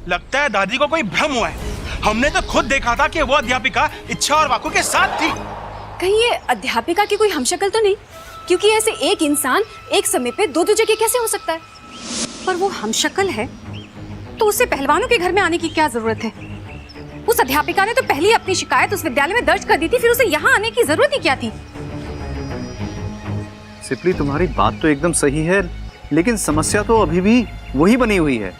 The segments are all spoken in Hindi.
लगता है दादी को कोई भ्रम हुआ है। हमने तो खुद देखा था कि वो अध्यापिका इच्छा और वाकू के साथ थी। कहीं ये अध्यापिका की कोई हमशक्ल तो नहीं? क्योंकि ऐसे एक इंसान एक समय पे दो जगह कैसे हो सकता है? पर वो हमशक्ल है तो उसे पहलवानों के घर में आने की क्या जरूरत है? उस अध्यापिका ने तो पहले अपनी शिकायत उस विद्यालय में दर्ज कर दी थी, फिर उसे यहाँ आने की जरूरत ही क्या थी? सिपली, तुम्हारी बात तो एकदम सही है, लेकिन समस्या तो अभी भी वही बनी हुई है।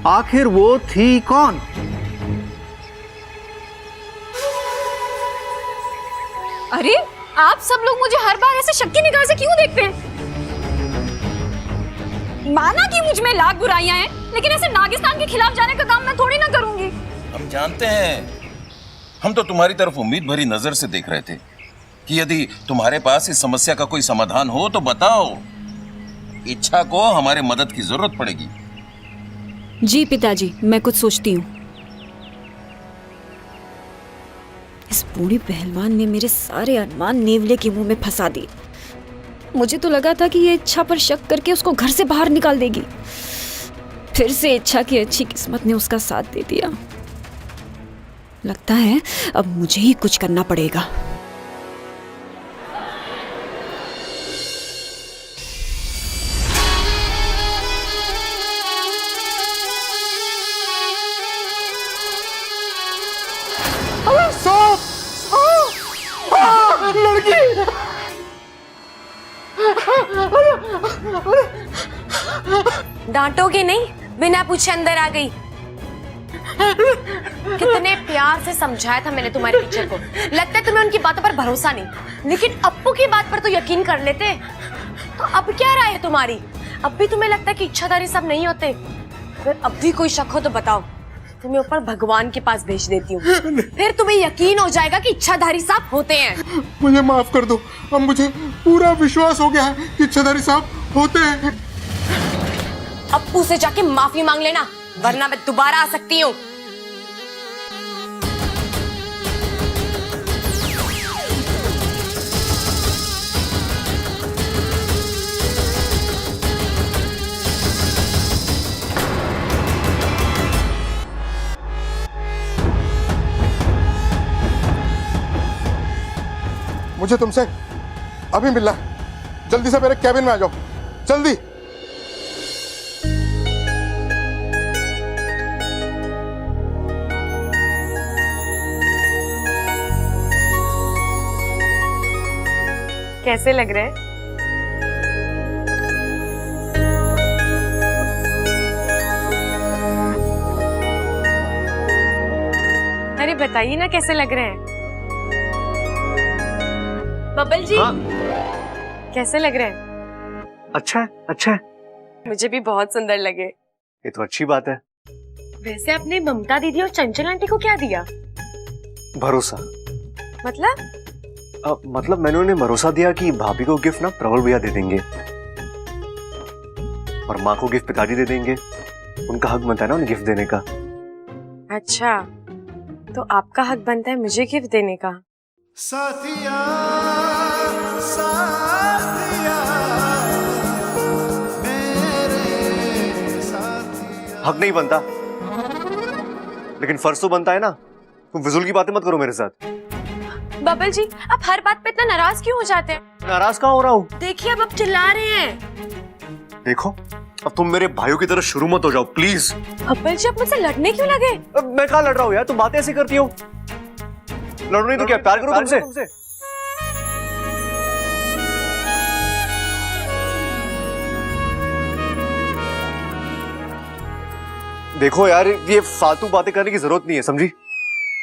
आखिर वो थी कौन? अरे आप सब लोग मुझे हर बार ऐसे शक की निगाह से क्यों देखते हैं? माना कि मुझ में लाख बुराइयां हैं, लेकिन ऐसे नागिस्तान के खिलाफ जाने का काम मैं थोड़ी ना करूंगी। हम जानते हैं, हम तो तुम्हारी तरफ उम्मीद भरी नजर से देख रहे थे कि यदि तुम्हारे पास इस समस्या का कोई समाधान हो तो बताओ। इच्छा को हमारे मदद की जरूरत पड़ेगी। जी पिताजी, मैं कुछ सोचती हूँ। इस बूढ़ी पहलवान ने मेरे सारे अरमान नेवले के मुंह में फंसा दिए। मुझे तो लगा था कि ये इच्छा पर शक करके उसको घर से बाहर निकाल देगी। फिर से इच्छा की अच्छी किस्मत ने उसका साथ दे दिया। लगता है अब मुझे ही कुछ करना पड़ेगा। डांटोगे नहीं? बिना पूछे अंदर आ गई। कितने प्यार से समझाया था मैंने तुम्हारे टीचर को। लगता है तुम्हें उनकी बातों पर भरोसा नहीं, लेकिन अप्पू की बात पर तो यकीन कर लेते। तो अब क्या राय है तुम्हारी? अब भी तुम्हें लगता है कि इच्छाधारी सब नहीं होते? अगर अब भी कोई शक हो तो बताओ, तुम्हें ऊपर भगवान के पास भेज देती हूँ। फिर तुम्हें यकीन हो जाएगा कि इच्छाधारी साहब होते हैं। मुझे माफ कर दो, अब मुझे पूरा विश्वास हो गया है कि इच्छाधारी साहब होते हैं। अप्पू से जाके माफी मांग लेना, वरना मैं दोबारा आ सकती हूँ। मुझे तुमसे अभी मिलना है। जल्दी से मेरे कैबिन में आ जाओ, जल्दी। कैसे लग रहे हैं? अरे बताइए ना कैसे लग रहे हैं? बबल जी, हाँ? कैसे लग रहे हैं? अच्छा है, अच्छा है। मुझे भी बहुत सुंदर लगे। ये तो अच्छी बात है। वैसे आपने ममता दीदी और चंचल आंटी को क्या दिया? भरोसा। मतलब मैंने उन्हें भरोसा दिया कि भाभी को गिफ्ट ना प्रबल भैया दे देंगे और माँ को गिफ्ट पिताजी दे देंगे। उनका हक बनता है ना उन्हें गिफ्ट देने का। अच्छा, तो आपका हक बनता है मुझे गिफ्ट देने का? साथिया, साथिया, मेरे साथिया। हक नहीं बनता, लेकिन फर्ज तो बनता है ना। तुम फिजूल की बातें मत करो मेरे साथ। बबल जी, आप हर बात पे इतना नाराज क्यों हो जाते हैं? नाराज कहाँ हो रहा हूँ? देखिए अब आप चिल्ला रहे हैं। देखो, अब तुम मेरे भाइयों की तरह शुरू मत हो जाओ प्लीज। बबल जी, आप मुझसे लड़ने क्यों लगे? मैं कहाँ लड़ रहा हूँ यार, तुम बातें ऐसी करती हो। लड़ो नहीं तो क्या प्यार करो तुमसे? देखो यार, ये फालतू बातें करने की जरूरत नहीं है, समझी?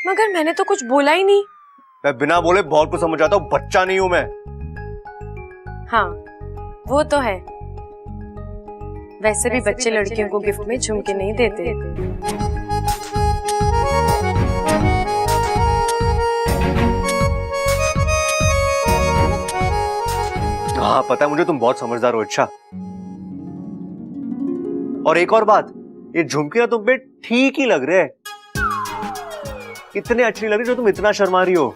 मगर मैंने तो कुछ बोला ही नहीं। मैं बिना बोले बहुत कुछ समझ आता हूँ, बच्चा नहीं हूं मैं। हाँ, वो तो है। वैसे भी बच्चे लड़कियों को गिफ्ट में झुमके नहीं देते। हाँ पता है मुझे, तुम बहुत समझदार हो। अच्छा, और एक और बात, ये झुमके ना तुम पे ठीक ही लग रहे हैं। इतने अच्छे नहीं लग रहे जो तुम इतना शर्मा रही हो।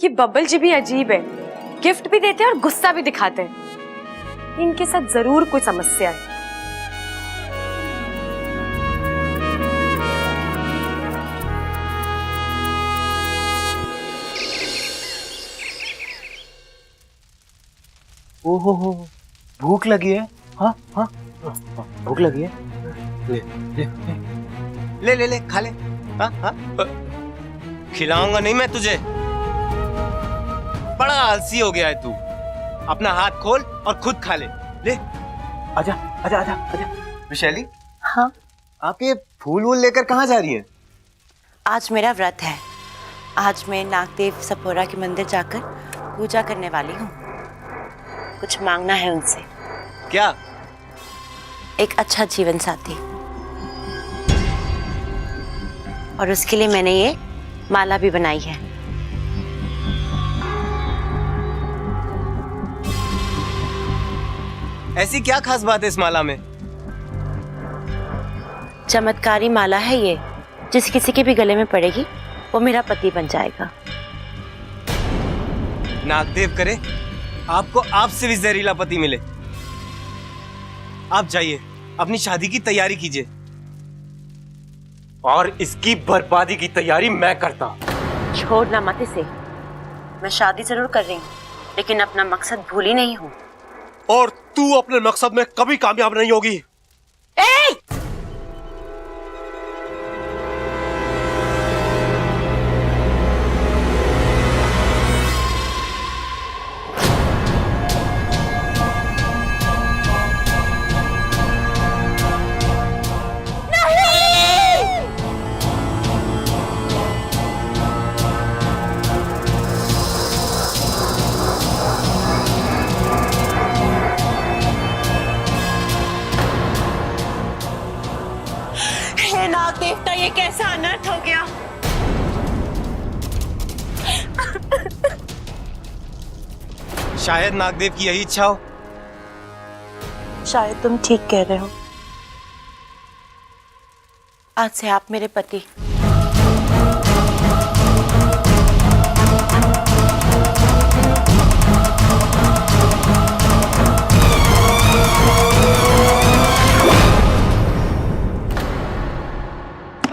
ये बबल जी भी अजीब है। गिफ्ट भी देते हैं और गुस्सा भी दिखाते हैं। इनके साथ जरूर कोई समस्या है। ओहो हो, भूख लगी है। हाँ हाँ, भूख लगी है। ले ले ले ले ले, खा ले। हाँ हाँ, खिलाऊंगा नहीं मैं तुझे। बड़ा आलसी हो गया है तू। अपना हाथ खोल और खुद खा ले। ले आजा आजा आजा आजा। विशाली, हाँ, आप ये फूल वूल लेकर कहाँ जा रही हैं? आज मेरा व्रत है। आज मैं नागदेव सपोरा के मंदिर जाकर पूजा करने वाली हूँ। कुछ मांगना है उनसे। क्या? एक अच्छा जीवन साथी, और उसके लिए मैंने ये माला भी बनाई है। ऐसी क्या खास बात है इस माला में? चमत्कारी माला है ये, जिस किसी के भी गले में पड़ेगी वो मेरा पति बन जाएगा। नागदेव करे आपको आपसे भी जहरीला पति मिले। आप जाइए, अपनी शादी की तैयारी कीजिए, और इसकी बर्बादी की तैयारी मैं करता हूं। छोड़ना मत इसे। मैं शादी जरूर कर रही हूँ, लेकिन अपना मकसद भूली नहीं हूँ। और तू अपने मकसद में कभी कामयाब नहीं होगी। हे नाग देवता, ये कैसा अनर्थ हो गया। शायद नागदेव की यही इच्छा हो। शायद तुम ठीक कह रहे हो। आज से आप मेरे पति।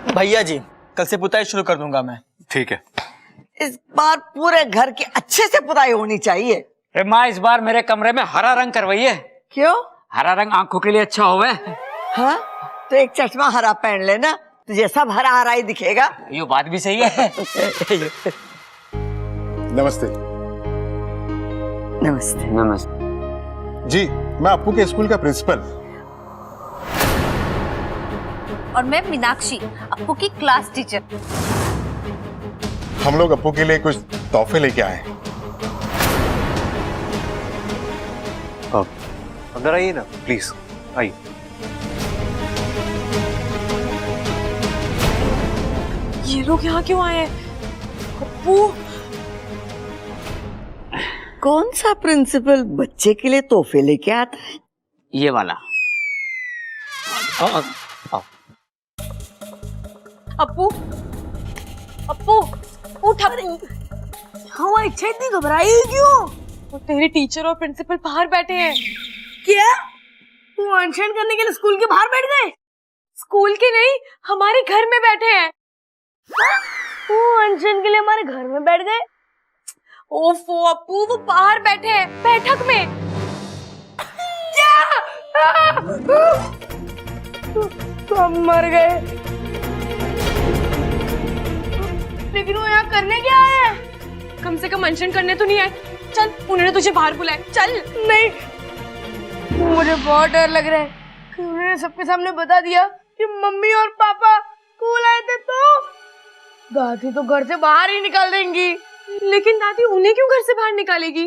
भैया जी, कल से पुताई शुरू कर दूंगा मैं। ठीक है। इस बार पूरे घर की अच्छे से पुताई होनी चाहिए। माँ, इस बार मेरे कमरे में हरा रंग करवाइए। क्यों? हरा रंग आंखों के लिए अच्छा होवे। हाँ, तो एक चश्मा हरा पहन लेना, तुझे सब हरा हरा ही दिखेगा। ये बात भी सही है। नमस्ते। नमस्ते। नमस्ते जी, मैं अप्पू के स्कूल का प्रिंसिपल। और मैं मीनाक्षी, अप्पू की क्लास टीचर। हम लोग अप्पू के लिए कुछ तोहफे लेके आए हैं। अंदर आइए ना प्लीज, आइए। ये लोग यहाँ क्यों आए हैं? अप्पू, कौन सा प्रिंसिपल बच्चे के लिए तोहफे लेके आता है? ये वाला। अप्पू, अप्पू, उठ। हाँ, इच्छा इतनी घबराई हुई क्यों? तो तेरे टीचर और प्रिंसिपल बाहर बैठे हैं। क्या? वो अनशन करने के लिए स्कूल के बाहर बैठ गए? स्कूल के नहीं, हमारे घर में बैठे हैं। वो अनशन के लिए हमारे घर में बैठ गए? ओफो अप्पू, वो बाहर बैठे हैं बैठक में। क्या? हम मर गए। लेकिन वो यहाँ करने क्या आए हैं? कम से कम अनशन करने तो नहीं आए। चल, उन्होंने तुझे बाहर बुलाया। चल। नहीं, मुझे बहुत डर लग रहा है कि उन्होंने सबके सामने बता दिया कि मम्मी और पापा स्कूल आए थे, तो दादी तो घर से बाहर ही निकाल देंगी। लेकिन दादी उन्हें क्यों घर से बाहर निकालेगी?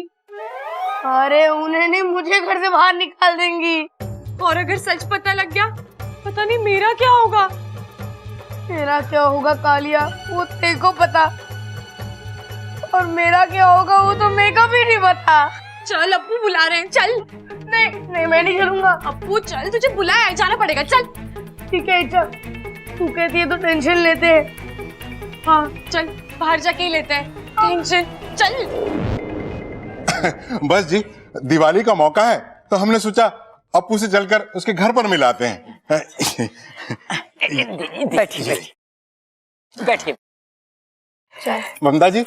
अरे उन्हें नहीं, मुझे घर से बाहर निकाल देंगी। और अगर सच पता लग गया, पता नहीं मेरा क्या होगा। तेरा क्या होगा कालिया, वो तेरे को पता, और मेरा क्या होगा वो तो मेरे को भी नहीं पता। चल, अप्पू बुला रहे हैं, चल। नहीं नहीं, मैं नहीं चलूंगा। अप्पू चल, तुझे बुलाया है, जाना पड़ेगा, चल। ठीक है, चल। तू कहती है तो टेंशन लेते हैं। हाँ चल, बाहर जाके ही लेते हैं टेंशन। चल। बस जी, दिवाली का मौका है तो हमने सोचा अप्पू से चलकर उसके घर पर मिलाते हैं। बैठिए बैठिए। ममता जी,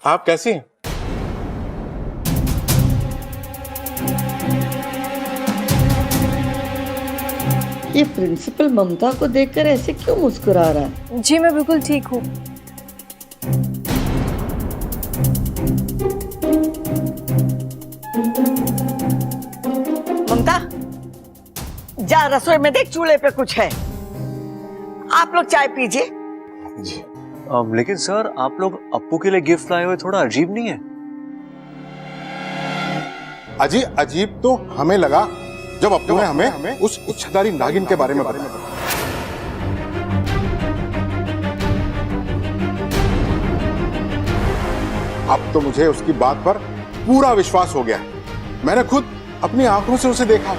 आप कैसी हैं? ये प्रिंसिपल ममता को देखकर ऐसे क्यों मुस्कुरा रहा है? जी मैं बिल्कुल ठीक हूँ। ममता, जा रसोई में देख, चूल्हे पे कुछ है। आप लोग चाय पीजिए। जी। लेकिन सर, आप लोग अप्पू के लिए गिफ्ट लाए हुए, थोड़ा अजीब नहीं है? अजीब तो हमें लगा जब अप्पू ने हमें उस इच्छाधारी नागिन के बारे में बताया। अब तो मुझे उसकी बात पर पूरा विश्वास हो गया। मैंने खुद अपनी आंखों से उसे देखा।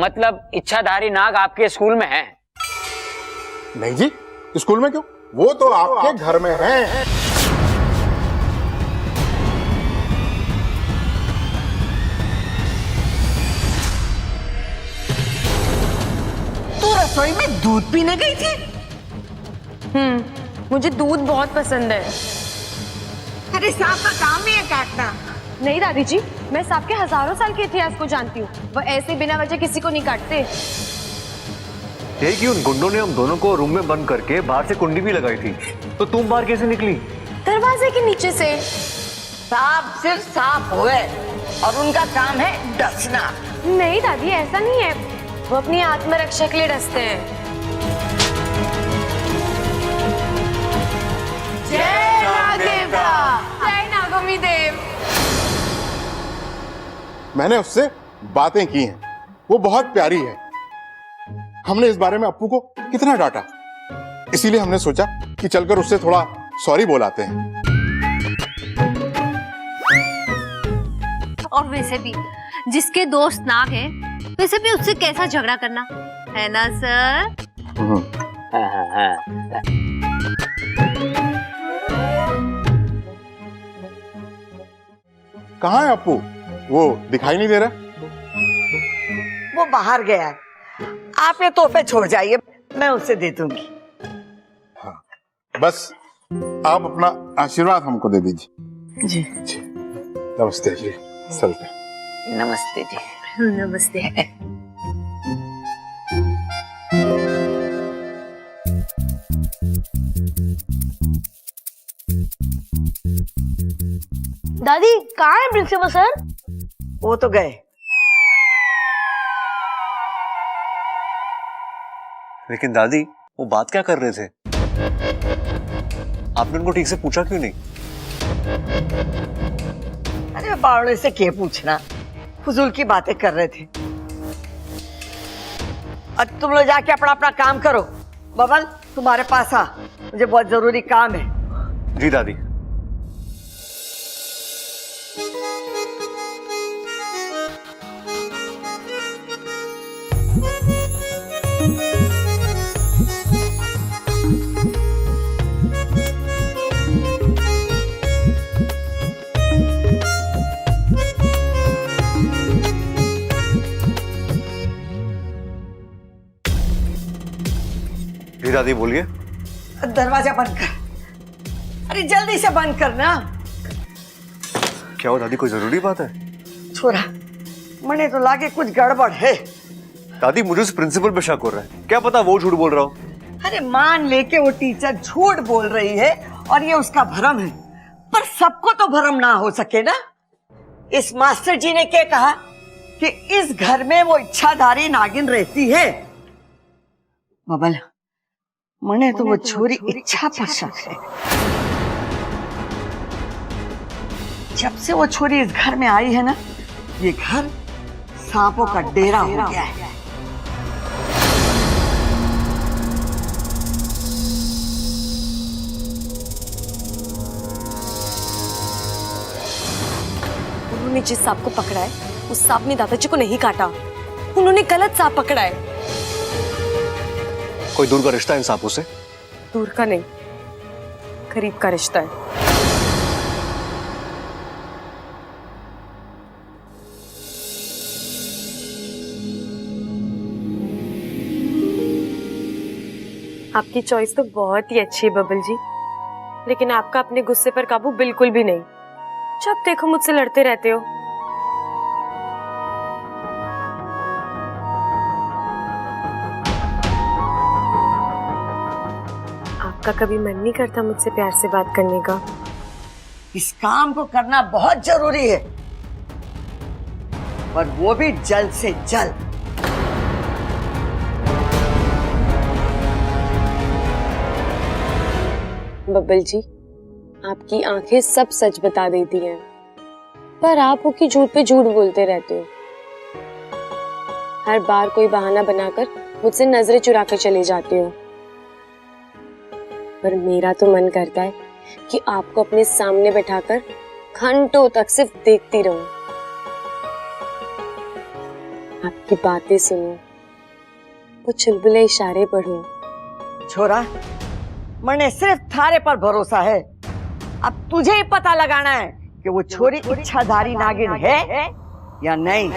मतलब इच्छाधारी नाग आपके स्कूल में है? नहीं जी, स्कूल में क्यों? वो तो आपके घर में है। तू रसोई में दूध पीने गई थी? मुझे दूध बहुत पसंद है। अरे सांप का काम ही है काटना। नहीं दादी जी, मैं सांप के हजारों साल के इतिहास को जानती हूँ। वो ऐसे बिना वजह किसी को नहीं काटते। यही कि उन गुंडों ने हम दोनों को रूम में बंद करके बाहर से कुंडी भी लगाई थी, तो तुम बाहर कैसे निकली? दरवाजे के नीचे से। सांप सिर्फ सांप हुए और उनका काम है डसना। नहीं दादी, ऐसा नहीं है। वो अपनी आत्मरक्षा के लिए डसते हैं। जय नाग देवता, जय नागोमी देव। मैंने उससे बातें की हैं, वो बहुत प्यारी है। हमने इस बारे में अप्पू को कितना डांटा, इसीलिए हमने सोचा कि चलकर उससे थोड़ा सॉरी बोलाते हैं। और वैसे भी जिसके दोस्त नाग है, वैसे भी उससे कैसा झगड़ा करना है ना सर? कहाँ है अप्पू? वो दिखाई नहीं दे रहा। वो बाहर गया है। आप ये तोहफे छोड़ जाइए, मैं उसे दे दूंगी। बस आप अपना आशीर्वाद हमको दे दीजिए। जी। नमस्ते जी। चलते। नमस्ते जी। नमस्ते। दादी कहाँ है प्रिंसिपल सर? वो तो गए। लेकिन दादी, वो बात क्या कर रहे थे? आपने उनको ठीक से पूछा क्यों नहीं? अरे बावड़े से क्या पूछना, फुजूल की बातें कर रहे थे। अब तुम लोग जाके अपना अपना काम करो। बबल, तुम्हारे पास आ, मुझे बहुत जरूरी काम है। जी दादी। जी दादी, बोलिए। दरवाजा बंद कर। अरे जल्दी से बंद करना। क्या हो दादी, कोई जरूरी बात है? छोरा, मने तो लागे कुछ गड़बड़ है। दादी, मुझे उस प्रिंसिपल पे शक हो रहा है। क्या पता वो झूठ बोल रहा हो। अरे मान लेके वो टीचर झूठ बोल रही है और ये उसका भरम है, पर सबको तो भरम ना हो सके ना। इस मास्टर जी ने क्या कहा कि इस घर में वो इच्छाधारी नागिन रहती है। बबल, मने तो वो छोरी इच्छा पर शक है। जब से वो छोरी इस घर में आई है ना, ये घर सांपों का डेरा हो गया है। उन्होंने जिस सांप को पकड़ा है, उस सांप ने दादाजी को नहीं काटा। उन्होंने गलत सांप पकड़ा है। कोई दूर का रिश्ता इन सांपों से? दूर का नहीं, करीब का रिश्ता है। आपकी चॉइस तो बहुत ही अच्छी है बबल जी, लेकिन आपका अपने गुस्से पर काबू बिल्कुल भी नहीं। जब देखो मुझसे लड़ते रहते हो। आपका कभी मन नहीं करता मुझसे प्यार से बात करने का? इस काम को करना बहुत जरूरी है, पर वो भी जल्द से जल्द। बब्बल जी, आपकी आंखें सब सच बता देती हैं, पर आप उसकी झूठ पे झूठ बोलते रहते हो। हर बार कोई बहाना बनाकर मुझसे नजरें चुरा कर चले जाते हो। पर मेरा तो मन करता है कि आपको अपने सामने बैठाकर घंटों तक सिर्फ देखती रहूं, आपकी बातें सुनूं, वो चुलबुले इशारे पढ़ूं। छोरा, मैंने सिर्फ थारे पर भरोसा है। अब तुझे ही पता लगाना है कि वो छोरी इच्छाधारी नागिन है या नहीं।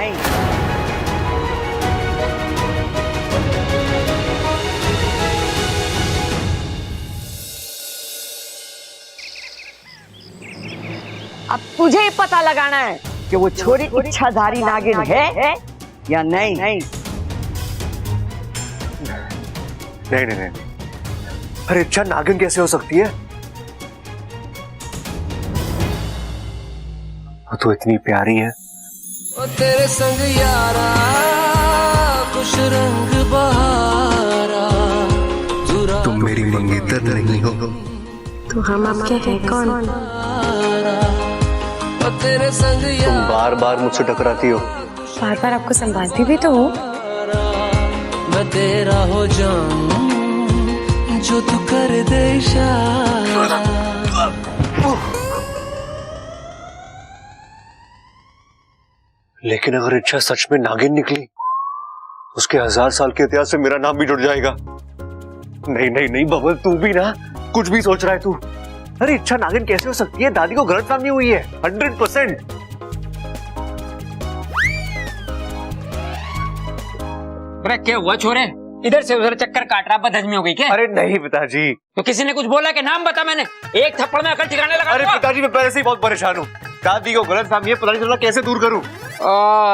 अब तुझे ही पता लगाना है कि वो छोरी इच्छाधारी नागिन है या नहीं। नहीं। अरे इच्छा नागिन कैसे हो सकती है? वो तो इतनी प्यारी है। ओ तेरे संग यारा कुछ रंग बहारा, तुम मेरी मंगेतर नहीं हो तो हम आपके हैं कौन? ओ तेरे संग तुम बार बार मुझसे टकराती हो। बार बार आपको संभालती भी तो हूँ। मैं तेरा हो जाऊं जो तू कर दे इशारा। लेकिन अगर इच्छा सच में नागिन निकली, उसके 1000 साल के इतिहास से मेरा नाम भी जुड़ जाएगा। नहीं नहीं नहीं बबल, तू भी ना कुछ भी सोच रहा है तू। अरे इच्छा नागिन कैसे हो सकती है? दादी को गलतफहमी हुई है 100%। अरे क्या हुआ छोरे? इधर से उधर चक्कर काट रहा, बदहजमी हो गई क्या? अरे नहीं पिताजी। तो किसी ने कुछ बोला कि नाम बता? मैंने एक थप्पड़ में अकल ठिकाने लगा। अरे पिताजी, मैं पहले से ही बहुत परेशान हूँ। दादी को गलतफहमी है, पता नहीं चल रहा कैसे दूर करूँ।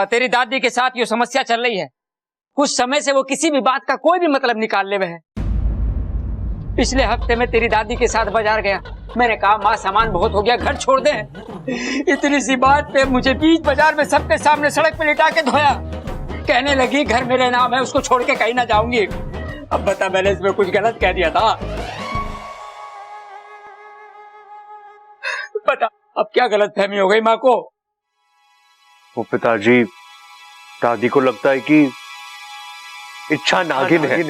तेरी दादी के साथ ये समस्या चल रही है। कुछ समय से वो किसी भी बात का कोई भी मतलब निकालने में है। पिछले हफ्ते में तेरी दादी के साथ बाजार गया। मैंने कहा माँ सामान बहुत हो गया, घर छोड़ दे। इतनी सी बात पे मुझे बीच बाजार में सबके सामने सड़क पे लिटा के धोया। कहने लगी घर मेरे नाम है, उसको छोड़ के कहीं ना जाऊंगी। अब बता, मैंने इसमें कुछ गलत कह दिया था? बता, अब क्या गलतफहमी हो गई माँ को? वो पिताजी, दादी को लगता है कि इच्छा नागिन है।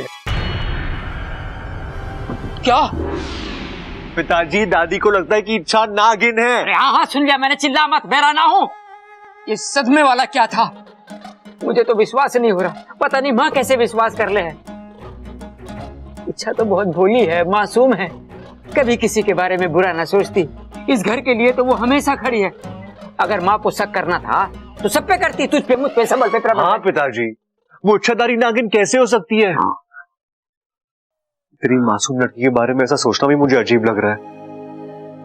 क्या? पिताजी, दादी को लगता है कि इच्छा नागिन है। अरे हाँ हाँ सुन लिया मैंने, चिल्ला मत, बेरा ना हो। ये सदमे वाला क्या था? मुझे तो विश्वास नहीं हो रहा। पता नहीं माँ कैसे विश्वास कर ले है। इच्छा तो बहुत भोली है, मासूम है, कभी किसी के बारे में बुरा ना सोचती। इस घर के लिए तो वो हमेशा खड़ी है। अगर माँ को शक करना था तो सब पे करती, तुझ पे, मुझ पे, सबल पे, प्रबल। हाँ पिताजी, वो इच्छाधारी नागिन कैसे हो सकती है? तेरी मासूम लड़की के बारे में ऐसा सोचना भी मुझे अजीब लग रहा है।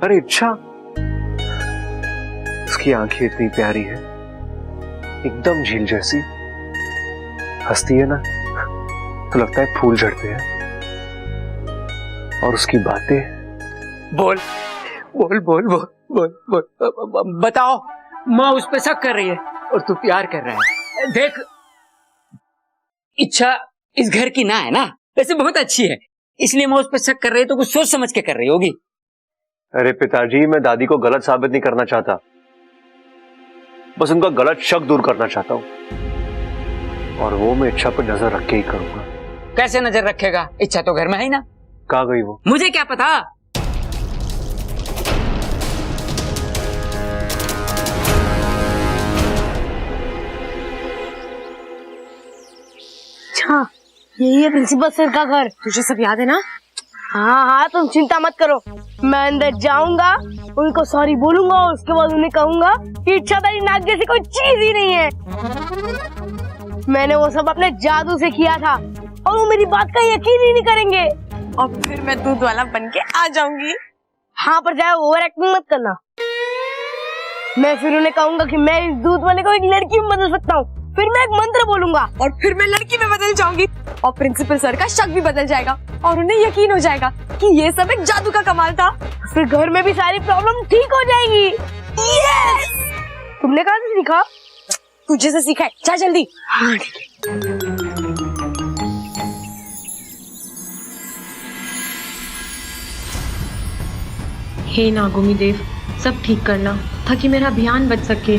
अरे इच्छा, उसकी आंखें इतनी प्यारी है, एकदम झील जैसी। हंसती है ना तो लगता है फूल झड़ते हैं। और उसकी बातें। बोल बोल बोल बोल बोल बोल, बताओ। माँ उस पे शक कर रही है और तू प्यार कर रहा है। देख, इच्छा इस घर की ना है ना, वैसे बहुत अच्छी है, इसलिए मैं उस पे शक कर रही है तो कुछ सोच समझ के कर रही होगी। अरे पिताजी, मैं दादी को गलत साबित नहीं करना चाहता, बस उनका गलत शक दूर करना चाहता हूँ। और वो मैं इच्छा पर नजर रख के ही करूंगा। कैसे नजर रखेगा? इच्छा तो घर में है ना। कहाँ गई वो? मुझे क्या पता। अच्छा, यही है प्रिंसिपल सर का घर। तुझे सब याद है ना? हाँ हाँ, तुम चिंता मत करो। मैं अंदर जाऊंगा, उनको सॉरी बोलूंगा और उसके बाद उन्हें कहूंगा कि इच्छाधारी नाग जैसी कोई चीज ही नहीं है। मैंने वो सब अपने जादू से किया था और वो मेरी बात का यकीन ही नहीं करेंगे। और फिर मैं दूध वाला बन के आ जाऊंगी। हाँ, पर जाए ओवर एक्टिंग मत करना। मैं फिर उन्हें कहूंगा कि मैं इस दूध वाले को एक लड़की में बदल सकता हूँ। फिर मैं एक मंत्र बोलूंगा और फिर मैं लड़की में बदल जाऊंगी और प्रिंसिपल सर का शक भी बदल जाएगा और उन्हें यकीन हो जाएगा कि ये सब एक जादू का कमाल था। फिर घर में भी सारी प्रॉब्लम ठीक हो जाएगी। यस! तुमने कहाँ से सीखा? तुझे से सीखा है। जा जल्दी। हाँ, ठीक है। हे नागोमी देव, सब ठीक करना ताकि मेरा ध्यान बच सके।